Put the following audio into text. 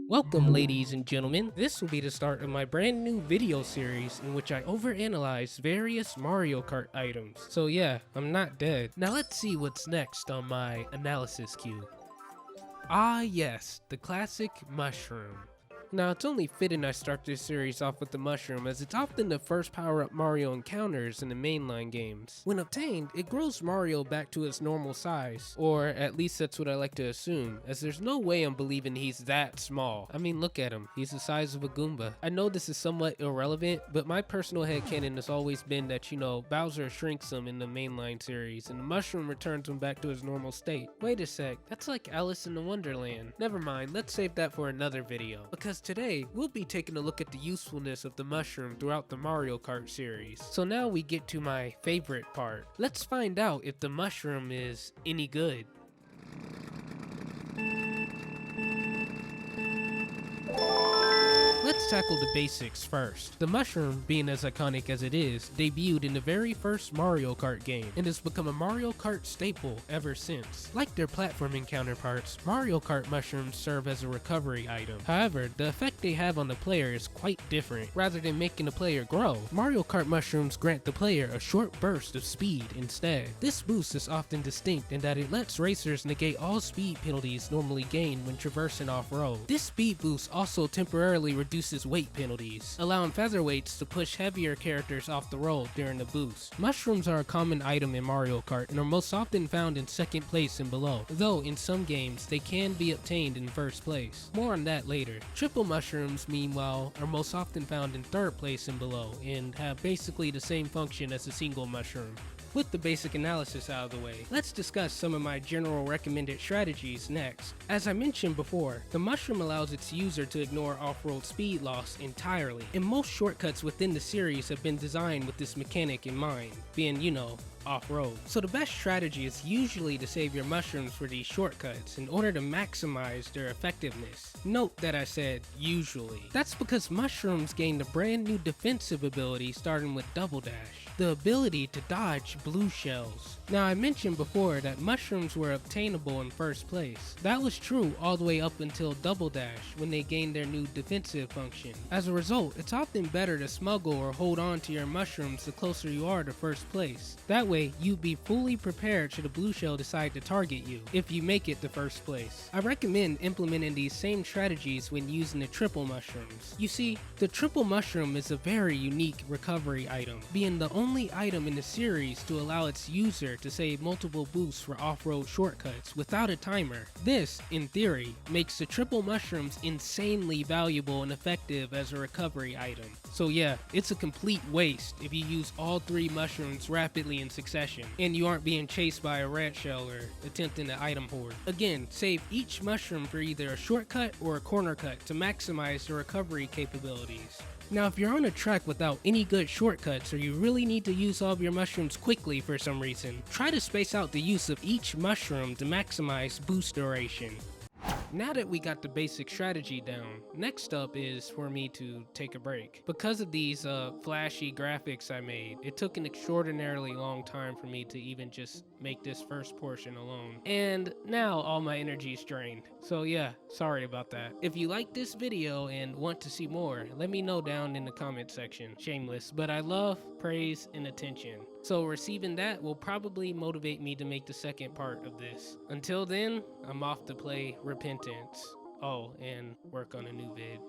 Welcome ladies and gentlemen, this will be the start of my brand new video series in which I overanalyze various Mario Kart items. So yeah, I'm not dead. Now let's see what's next on my analysis queue. Ah yes, the classic mushroom. Now it's only fitting I start this series off with the mushroom, as it's often the first power-up Mario encounters in the mainline games. When obtained, it grows Mario back to his normal size, or at least that's what I like to assume, as there's no way I'm believing he's that small. I mean, look at him, he's the size of a Goomba. I know this is somewhat irrelevant, but my personal headcanon has always been that, Bowser shrinks him in the mainline series, and the mushroom returns him back to his normal state. Wait a sec, that's like Alice in the Wonderland. Never mind, let's save that for another video, because today we'll be taking a look at the usefulness of the mushroom throughout the Mario Kart series. So now we get to my favorite part. Let's find out if the mushroom is any good. Let's tackle the basics first. The mushroom, being as iconic as it is, debuted in the very first Mario Kart game and has become a Mario Kart staple ever since. Like their platforming counterparts, Mario Kart mushrooms serve as a recovery item. However, the effect they have on the player is quite different. Rather than making the player grow, Mario Kart mushrooms grant the player a short burst of speed instead. This boost is often distinct in that it lets racers negate all speed penalties normally gained when traversing off-road. This speed boost also temporarily reduces weight penalties, allowing featherweights to push heavier characters off the road during the boost. Mushrooms are a common item in Mario Kart and are most often found in second place and below, though in some games they can be obtained in first place. More on that later. Triple mushrooms, meanwhile, are most often found in third place and below, and have basically the same function as a single mushroom. With the basic analysis out of the way, let's discuss some of my general recommended strategies next. As I mentioned before, the mushroom allows its user to ignore off-road speed loss entirely, and most shortcuts within the series have been designed with this mechanic in mind, being, off-road. So the best strategy is usually to save your mushrooms for these shortcuts in order to maximize their effectiveness. Note that I said usually. That's because mushrooms gain the brand new defensive ability starting with Double Dash, the ability to dodge blue shells. Now I mentioned before that mushrooms were obtainable in first place. That was true all the way up until Double Dash when they gained their new defensive function. As a result, it's often better to smuggle or hold on to your mushrooms the closer you are to first place. That way, you'd be fully prepared should a blue shell decide to target you, if you make it to first place. I recommend implementing these same strategies when using the triple mushrooms. You see, the triple mushroom is a very unique recovery item, being the only item in the series to allow its user to save multiple boosts for off-road shortcuts without a timer. This, in theory, makes the triple mushrooms insanely valuable and effective as a recovery item. So yeah, it's a complete waste if you use all three mushrooms rapidly in succession, and you aren't being chased by a rat shell or attempting to item hoard. Again, save each mushroom for either a shortcut or a corner cut to maximize the recovery capabilities. Now if you're on a track without any good shortcuts, or you really need to use all of your mushrooms quickly for some reason, try to space out the use of each mushroom to maximize boost duration. Now that we got the basic strategy down, next up is for me to take a break. Because of these flashy graphics I made, it took an extraordinarily long time for me to even just make this first portion alone. And now all my energy is drained. So yeah, sorry about that. If you like this video and want to see more, let me know down in the comment section. Shameless, but I love praise and attention. So receiving that will probably motivate me to make the second part of this. Until then, I'm off to play Repentance. Oh, and work on a new vid.